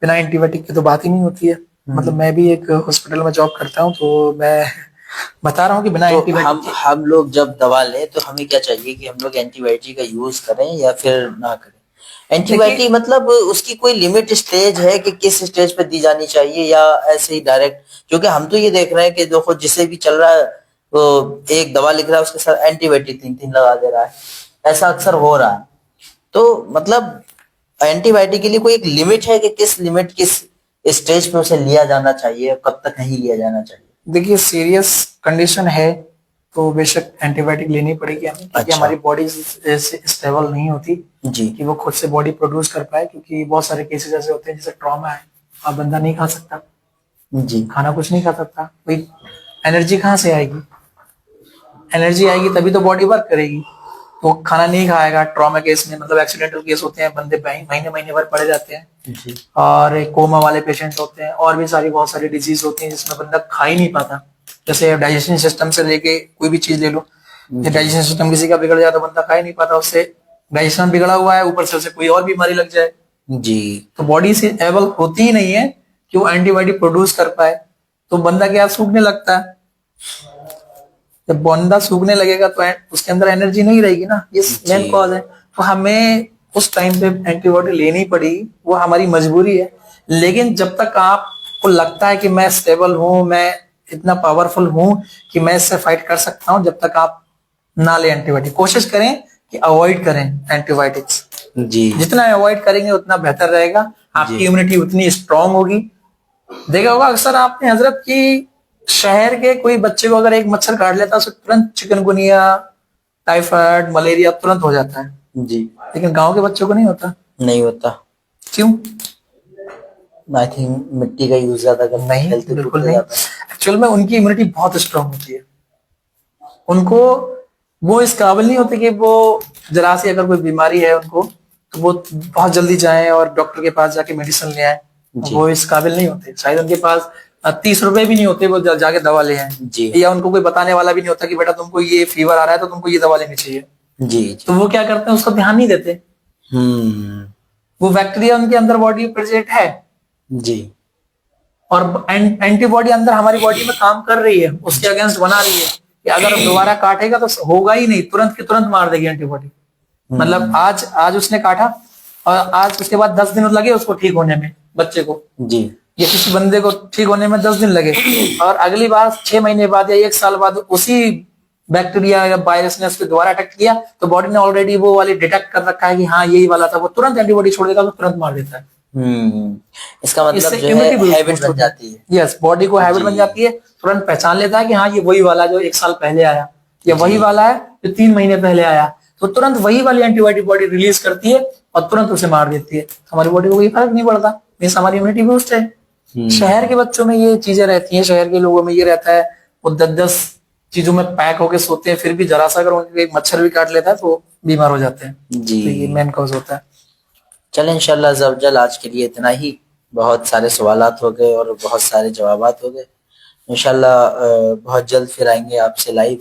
बिना एंटीबायोटिक की तो बात ही नहीं होती है। मतलब मैं भी एक हॉस्पिटल में जॉब करता हूँ तो मैं बता रहा हूँ कि बिना तो एंटीबायोटिक हम लोग जब दवा लें तो हमें क्या चाहिए कि हम लोग एंटीबायोटिक का यूज करें या फिर ना करें? एंटीबायोटिक मतलब उसकी कोई लिमिट स्टेज है कि किस स्टेज पे दी जानी चाहिए, या ऐसे ही डायरेक्ट? क्योंकि हम तो ये देख रहे हैं कि देखो जिसे भी चल रहा है वो एक दवा लिख रहा है उसके साथ एंटीबायोटिक 3-3 लगा दे रहा है, ऐसा अक्सर हो रहा है। तो मतलब एंटीबायोटिक के लिए कोई एक लिमिट है कि किस लिमिट किस स्टेज पे उसे लिया जाना चाहिए, कब तक नहीं लिया जाना चाहिए? देखिए सीरियस कंडीशन है तो बेशक एंटीबायोटिक लेनी पड़ेगी हमें, क्योंकि अच्छा। हमारी बॉडी स्टेबल नहीं होती जी कि वो खुद से बॉडी प्रोड्यूस कर पाए, क्योंकि बहुत सारे केसेस ऐसे होते हैं जैसे ट्रॉमा है, अब बंदा नहीं खा सकता, जी खाना कुछ नहीं खा सकता, भाई एनर्जी कहाँ से आएगी? एनर्जी आएगी तभी तो बॉडी वर्क करेगी। वो खाना नहीं खाएगा, ट्रॉमा केस में मतलब एक्सीडेंटल केस होते हैं, बंदे महीने महीने भर पड़े जाते हैं, जी और कोमा वाले पेशेंट होते हैं, और भी सारी बहुत सारी डिजीज होती हैं जिसमें बंदा खा ही नहीं पाता। जैसे डाइजेशन सिस्टम से लेके कोई भी चीज ले लो, डाइजेशन सिस्टम किसी का बिगड़ जाए तो बंदा खा ही नहीं पाता, उससे डाइजेशन बिगड़ा हुआ है, ऊपर से उसे कोई और बीमारी लग जाए, जी तो बॉडी से एबल होती ही नहीं है कि वो एंटीबायोटिक प्रोड्यूस कर पाए, तो बंदा क्या सूखने लगता है। जब बंदा सूखने लगेगा तो उसके अंदर एनर्जी नहीं रहेगी ना, ये मेन कॉज है। तो हमें उस टाइम पे एंटीबायोटिक लेनी पड़ी, वो हमारी मजबूरी है। लेकिन जब तक आपको लगता है कि मैं स्टेबल हूं, मैं इतना पावरफुल हूं कि मैं इससे फाइट कर सकता हूं, जब तक आप ना ले एंटीबायोटिक, कोशिश करें कि अवॉइड करें एंटीबायोटिक्स। जी जितना अवॉइड करेंगे उतना बेहतर रहेगा, आपकी इम्यूनिटी उतनी स्ट्रांग होगी। देखा होगा अक्सर आपने हजरत की शहर के कोई बच्चे को अगर एक मच्छर काट लेता है उसे तुरंत चिकनगुनिया, टाइफाइड, मलेरिया तुरंत हो जाता है, जी लेकिन गांव के बच्चों को नहीं होता। नहीं होता। क्यों? आई थिंक मिट्टी का यूज ज्यादा करते हैं, नहीं, हेल्थ बिल्कुल हो नहीं। जाता है। एक्चुअल में उनकी इम्यूनिटी बहुत स्ट्रांग होती है, उनको वो इस काबिल नहीं होते कि वो जरा सी अगर कोई बीमारी है उनको तो वो बहुत जल्दी जाएं और डॉक्टर के पास जाके मेडिसिन ले आए, जी वो इस काबिल नहीं होते। शायद उनके पास 30 रुपए भी नहीं होते वो जाके दवा ले आए, जी या उनको कोई बताने वाला भी नहीं होता कि बेटा तुमको ये फीवर आ रहा है तो तुमको ये दवा लेनी चाहिए। जी तो जी वो क्या करते हैं, उसका ध्यान नहीं देते। हम्म वो बैक्टीरिया उनके अंदर बॉडी में प्रेजेंट है, जी और एंटीबॉडी अंदर हमारी बॉडी में काम कर रही है, उसके अगेंस्ट बना रही है कि अगर दोबारा काटेगा तो होगा ही नहीं, तुरंत के तुरंत मार देगी एंटीबॉडी। मतलब आज आज उसने काटा और आज उसके बाद 10 दिन लगे उसको ठीक होने में, बच्चे को जी या किसी बंदे को ठीक होने में 10 दिन लगे, और अगली बार 6 महीने बाद या 1 साल बाद उसी बैक्टीरिया या वायरस ने उसको दोबारा अटैक किया तो बॉडी ने ऑलरेडी वो वाली डिटेक्ट कर रखा है कि हाँ यही वाला था, वो तुरंत एंटीबॉडी छोड़ देगा तो तुरंत मार देता है। इसका मतलब इससे जो है इम्यूनिटी हैबिट बन जाती है। यस, बॉडी को हैबिट बन जी जाती है, तुरंत पहचान लेता है कि हाँ ये वही वाला जो 1 साल पहले आया, या जी वही वाला है जो 3 महीने पहले आया, तो तुरंत वही वाली एंटीबायोटिक बॉडी रिलीज करती है और तुरंत उसे मार देती है। हमारी बॉडी को कोई फर्क नहीं पड़ता, मीन्स हमारी इम्यूनिटी बूस्ट है। शहर के बच्चों में ये चीजें रहती हैं, शहर के लोगों में ये रहता है, वो 10-10 चीजों में पैक होके सोते हैं, फिर भी जरा सा अगर उनको एक मच्छर भी काट लेता है तो बीमार हो जाते हैं। जी तो ये मेन कॉज होता है। चलें इंशाल्लाह अज़्ज़ा आज के लिए इतना ही। बहुत सारे सवालात हो गए और बहुत सारे जवाबात हो गए। इंशाल्लाह बहुत जल्द फिर आएंगे आपसे लाइव।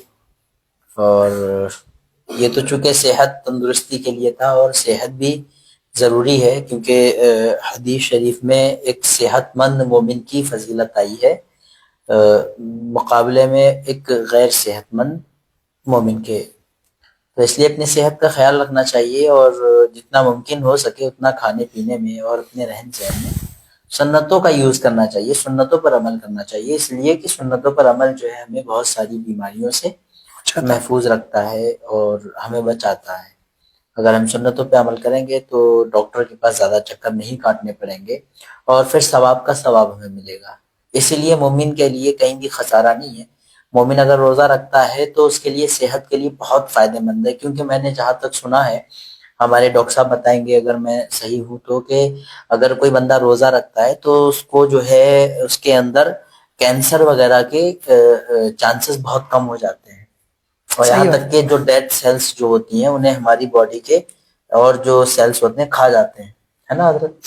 और ये तो चूंकि सेहत तंदुरुस्ती के लिए था, और सेहत भी ज़रूरी है क्योंकि हदीस शरीफ में एक सेहतमंद मोमिन की फजीलत आई है मुकाबले में एक गैर सेहतमंद मोमिन के। तो इसलिए अपनी सेहत का ख्याल रखना चाहिए और जितना मुमकिन हो सके उतना खाने पीने में और अपने रहन सहन में सुन्नतों का यूज़ करना चाहिए, सुन्नतों पर अमल करना चाहिए। इसलिए कि सुन्नतों पर अमल जो है हमें बहुत सारी बीमारियों से महफूज रखता है और हमें बचाता है। अगर हम सुन्नतों पे अमल करेंगे तो डॉक्टर के पास ज़्यादा चक्कर नहीं काटने पड़ेंगे और फिर सवाब का सवाब हमें मिलेगा। इसीलिए मोमिन के लिए कहीं भी खसारा नहीं है। मोमिन अगर रोजा रखता है तो उसके लिए सेहत के लिए बहुत फायदेमंद है, क्योंकि मैंने जहां तक सुना है, हमारे डॉक्टर साहब बताएंगे अगर मैं सही हूं तो, कि अगर कोई बंदा रोजा रखता है तो उसको जो है उसके अंदर कैंसर वगैरह के चांसेस बहुत कम हो जाते हैं, और सही यहाँ बात तक कि जो डेड सेल्स जो होती हैं उन्हें हमारी बॉडी के और जो सेल्स होते हैं खा जाते हैं, है ना हजरत?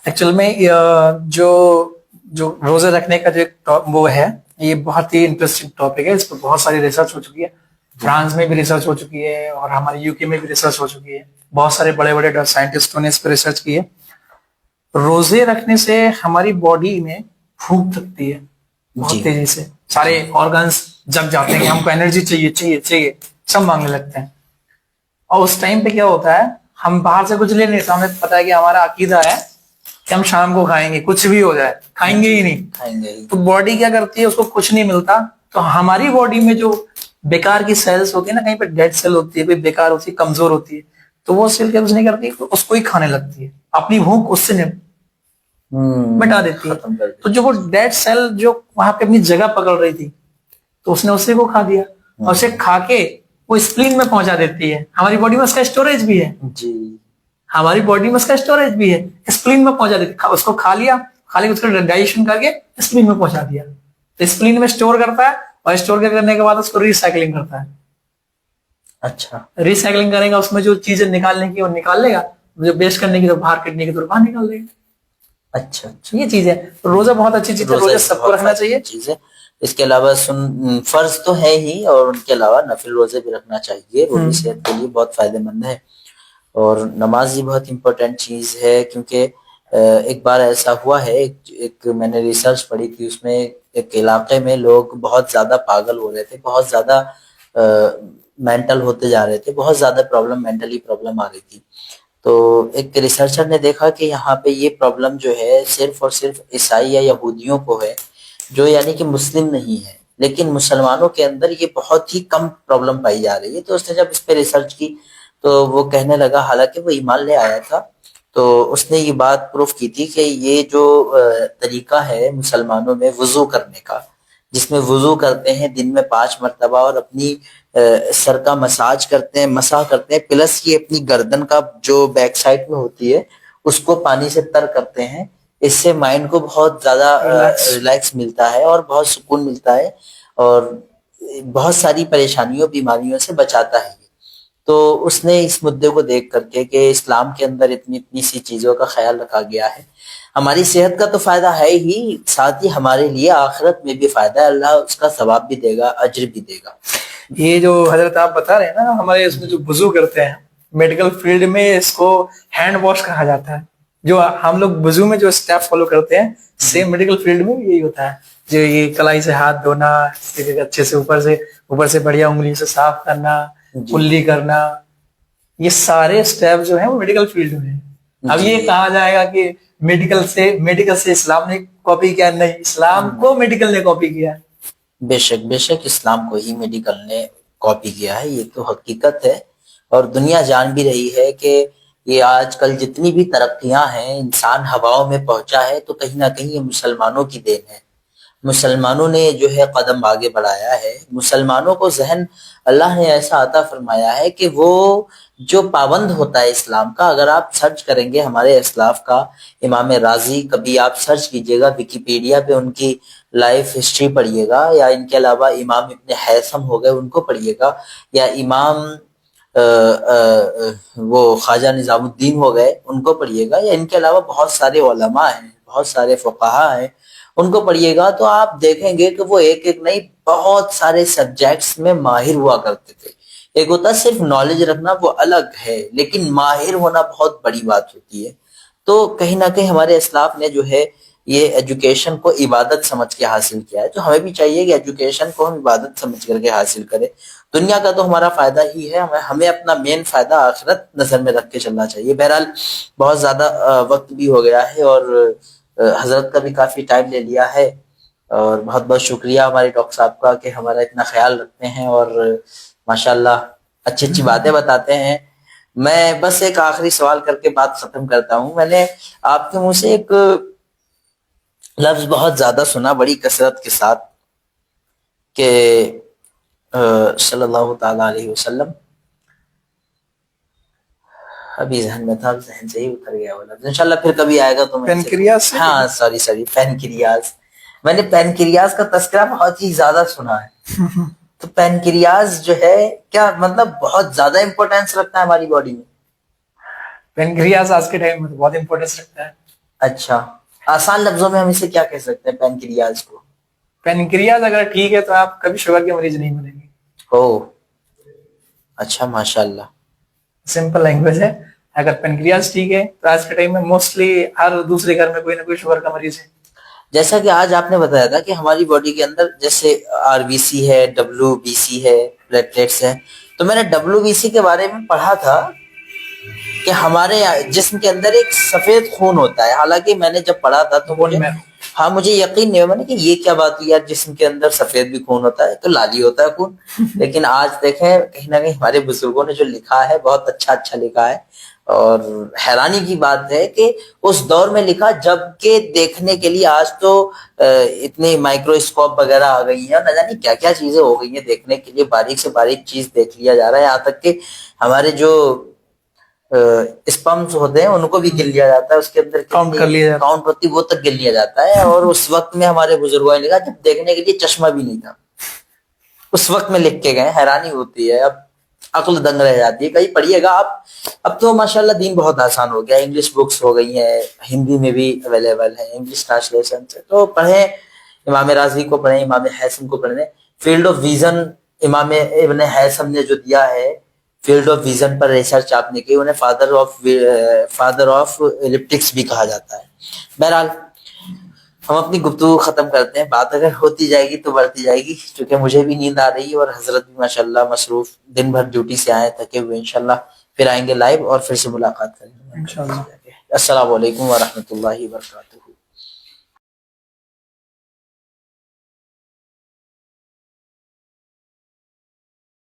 एक्चुअल में जो जो रोजे रखने का जो एक वो है, ये बहुत ही इंटरेस्टिंग टॉपिक है। इस पर बहुत सारी रिसर्च हो चुकी है। फ्रांस में भी रिसर्च हो चुकी है और हमारे यूके में भी रिसर्च हो चुकी है। बहुत सारे बड़े बड़े साइंटिस्टों ने इस पर रिसर्च की है। रोजे रखने से हमारी बॉडी में भूख लगती है बहुत जी तेजी से। सारे ऑर्गन्स जग जाते हैं कि हमको एनर्जी चाहिए चाहिए चाहिए, सब मांगने लगते हैं। और उस टाइम पे क्या होता है, हम बाहर से कुछ ले नहीं, हमें पता है कि हमारा अकीदा है कि हम शाम को खाएंगे, कुछ भी हो जाए खाएंगे ही नहीं। खाएंगे ही। तो बॉडी क्या करती है, उसको कुछ नहीं मिलता तो हमारी बॉडी में जो बेकार की सेल्स होती है ना, कहीं पे डेड सेल होती है, कोई बेकार होती है, कमजोर होती है, तो वो सेल क्या कुछ नहीं करती, उसको ही खाने लगती है, अपनी भूख उससे मिटा देती है। खत्म कर तो दिया। जो वो डेड सेल जो वहां पे अपनी जगह पकड़ रही थी, तो उसने उसी को खा दिया, और उसे खा के वो स्प्लीन में पहुंचा देती है। हमारी बॉडी में उसका स्टोरेज भी है, जी हमारी बॉडी में उसका स्टोरेज भी है, स्प्लीन में पहुंचा देती है। उसको खा लिया, खा लिया, उसका डाइजेशन करके स्प्लीन में पहुंचा दिया, तो स्प्लीन में स्टोर करता है, और स्टोर करने के बाद उसको रिसाइकलिंग करता है। अच्छा। रिसाइकलिंग करेगा, उसमें जो चीजें निकालने की वो निकाल लेगा, जो वेस्ट करने की तो बाहर कटने की तो बाहर निकाल देगा। अच्छा अच्छा। ये चीज है। रोजा बहुत अच्छी चीज है, रोजा रोजा एक सबको बहुत रखना फायदेमंद चाहिए। चीज है। इसके अलावा फर्ज तो है ही, और उनके अलावा नफिल रोजे भी रखना चाहिए, वो भी सेहत के लिए बहुत फायदेमंद है। और नमाज भी बहुत इंपॉर्टेंट चीज है, क्योंकि एक बार ऐसा हुआ है, एक मैंने रिसर्च पढ़ी थी, उसमें एक इलाके में लोग बहुत ज्यादा पागल हो रहे थे, बहुत ज्यादा मेंटल होते जा रहे थे, बहुत ज्यादा मेंटली प्रॉब्लम आ रही थी। तो एक रिसर्चर ने देखा कि यहाँ पे ये प्रॉब्लम जो है सिर्फ और सिर्फ ईसाई या यहूदियों को है, जो यानी कि मुस्लिम नहीं है, लेकिन मुसलमानों के अंदर ये बहुत ही कम प्रॉब्लम पाई जा रही है। तो उसने जब इस पे रिसर्च की तो वो कहने लगा, हालांकि वो ईमान ले आया था, तो उसने ये बात प्रूफ की थी कि ये जो तरीका है मुसलमानों में वुजू करने का, जिसमें वुजू करते हैं दिन में 5 मरतबा, और अपनी सर का मसाज करते हैं, मसा करते हैं, प्लस ये अपनी गर्दन का जो बैक साइड में होती है उसको पानी से तर करते हैं। इससे माइंड को बहुत ज्यादा रिलैक्स मिलता है और बहुत सुकून मिलता है, और बहुत सारी परेशानियों बीमारियों से बचाता है। तो उसने इस मुद्दे को देख करके कि इस्लाम के अंदर इतनी इतनी सी चीजों का ख्याल रखा गया है, हमारी सेहत का तो फायदा है ही, साथ ही हमारे लिए आखिरत में भी फायदा है, अल्लाह उसका सवाब भी देगा, अज्र भी देगा। ये जो हजरत आप बता रहे हैं ना, हमारे इसमें जो वुजू करते हैं, मेडिकल फील्ड में इसको हैंड वॉश कहा जाता है। जो हम लोग वुजू में जो स्टेप फॉलो करते हैं, सेम मेडिकल फील्ड में भी यही होता है। जो ये कलाई से हाथ धोना, अच्छे से ऊपर से बढ़िया उंगली से साफ करना, जी कुल्ली करना, ये सारे स्टेप जो है वो मेडिकल फील्ड में है। अब जी। ये कहा जाएगा कि मेडिकल से इस्लाम ने कॉपी किया, नहीं, इस्लाम को मेडिकल ने कॉपी किया है। बेशक बेशक इस्लाम को ही मेडिकल ने कॉपी किया है, ये तो हकीकत है। और दुनिया जान भी रही है कि ये आजकल जितनी भी तरक्कियां हैं, इंसान हवाओं में पहुंचा है तो कहीं ना कहीं ये मुसलमानों की देन है। मुसलमानों ने जो है कदम आगे बढ़ाया है, मुसलमानों को जहन अल्लाह ने ऐसा अता फरमाया है कि वो जो पाबंद होता है इस्लाम का, अगर आप सर्च करेंगे हमारे इस्लाफ का, इमाम राजी, कभी आप सर्च कीजिएगा विकिपीडिया पे, उनकी लाइफ हिस्ट्री पढ़िएगा, या इनके अलावा इमाम इब्ने हैसम हो गए उनको पढ़िएगा, या इमाम वो ख्वाजा निजामुद्दीन हो गए उनको पढ़िएगा, या इनके अलावा बहुत सारे उलमा हैं, बहुत सारे फुकाहा हैं, उनको पढ़िएगा, तो आप देखेंगे कि वो एक एक नहीं बहुत सारे सब्जेक्ट्स में माहिर हुआ करते थे। एक होता है सिर्फ नॉलेज रखना, वो अलग है, लेकिन माहिर होना बहुत बड़ी बात होती है। तो कहीं ना कहीं हमारे इस्लाफ ने जो है ये एजुकेशन को इबादत समझ के हासिल किया है, तो हमें भी चाहिए कि एजुकेशन को हम इबादत समझ करके हासिल करें। दुनिया का तो हमारा फायदा ही है, हमें अपना मेन फायदा आखिरत नजर में रख के चलना चाहिए। बहरहाल बहुत ज्यादा वक्त भी हो गया है, और हजरत का भी काफी टाइम ले लिया है, और बहुत बहुत शुक्रिया हमारे डॉक्टर साहब का कि हमारा इतना ख्याल रखते हैं, और माशाल्लाह अच्छी अच्छी बातें बताते हैं। मैं बस एक आखिरी सवाल करके बात खत्म करता हूँ। मैंने आपके मुंह से एक लफ्ज बहुत ज्यादा सुना, बड़ी कसरत के साथ, कि सल्लल्लाहु ताला अलैहि वसल्लम, अभी जहन में था, जहन से ही उतर गया वो लफ्ज, इंशाल्लाह फिर कभी आएगा तो मैं पेनक्रियाज से, हाँ सॉरी पेनक्रियाज, मैंने पेनक्रियाज का तस्करा बहुत ही ज्यादा सुना है। तो पेनक्रियाज जो है क्या मतलब बहुत ज्यादा इंपॉर्टेंस रखता है हमारी बॉडी में? पेनक्रियाज आज के टाइम में तो बहुत इंपॉर्टेंस रखता है। अच्छा, आसान लफ्जों में हम इसे क्या कह सकते हैं पेनक्रियाज को? पेनक्रियाज अगर ठीक है तो आप कभी शुगर के मरीज नहीं बनेंगे। ओ अच्छा, माशाल्लाह। सिंपल लैंग्वेज है। अगर पेनक्रियाज ठीक है तो आज के टाइम में मोस्टली हर दूसरे घर में कोई ना कोई शुगर का मरीज है। जैसा कि आज आपने बताया था कि हमारी बॉडी के अंदर जैसे आरबीसी है, डब्ल्यूबीसी है, प्लेटलेट्स है, तो मैंने डब्ल्यूबीसी के बारे में पढ़ा था कि हमारे जिस्म के अंदर एक सफेद खून होता है। हालांकि मैंने जब पढ़ा था तो बोन मैरो। हाँ मुझे यकीन नहीं हुआ, मैंने कि ये क्या बात हुई यार, जिस्म के अंदर सफेद भी खून होता है, तो लाली होता है खून। लेकिन आज देखें कहीं ना कहीं हमारे बुजुर्गों ने जो लिखा है बहुत अच्छा लिखा है, और हैरानी की बात है कि उस दौर में लिखा जबकि देखने के लिए आज तो इतनी माइक्रोस्कोप वगैरह आ गई है, न जाने क्या क्या चीजें हो गई हैं, देखने के लिए बारीक से बारीक चीज देख लिया जा रहा है, यहाँ तक कि हमारे जो स्पम्स होते हैं उनको भी गिन लिया जाता है, उसके अंदर काउंट कर लिया जाता है। काउंट होती वो तक गिन लिया जाता है। और उस वक्त में हमारे बुजुर्गों ने लिखा जब देखने के लिए चश्मा भी नहीं था, उस वक्त में लिख के गए। हैरानी होती है, अब अक्ल दंग रह जाती है। कहीं पढ़िएगा आप, अब तो माशाल्लाह दीन बहुत आसान हो गया, इंग्लिश बुक्स हो गई हैं, हिंदी में भी अवेलेबल है इंग्लिश ट्रांसलेशन से, तो पढ़ें। इमाम राजी को पढ़ें, इमाम हैसम को पढ़ें। फील्ड ऑफ विजन इमाम इब्न हैसम ने जो दिया है, फील्ड ऑफ विजन पर रिसर्च आपने की, उन्हें फादर ऑफ इलिप्टिक्स भी कहा जाता है। बहरहाल हम अपनी गुफ्तगू खत्म करते हैं, बात अगर होती जाएगी तो बढ़ती जाएगी, क्योंकि मुझे भी नींद आ रही है और हजरत भी माशाल्लाह मसरूफ दिन भर ड्यूटी से आए थके हुए। इंशाल्लाह फिर आएंगे लाइव और फिर से मुलाकात करेंगे इंशाल्लाह। अस्सलाम वालेकुम व रहमतुल्लाहि व बरकातुहू।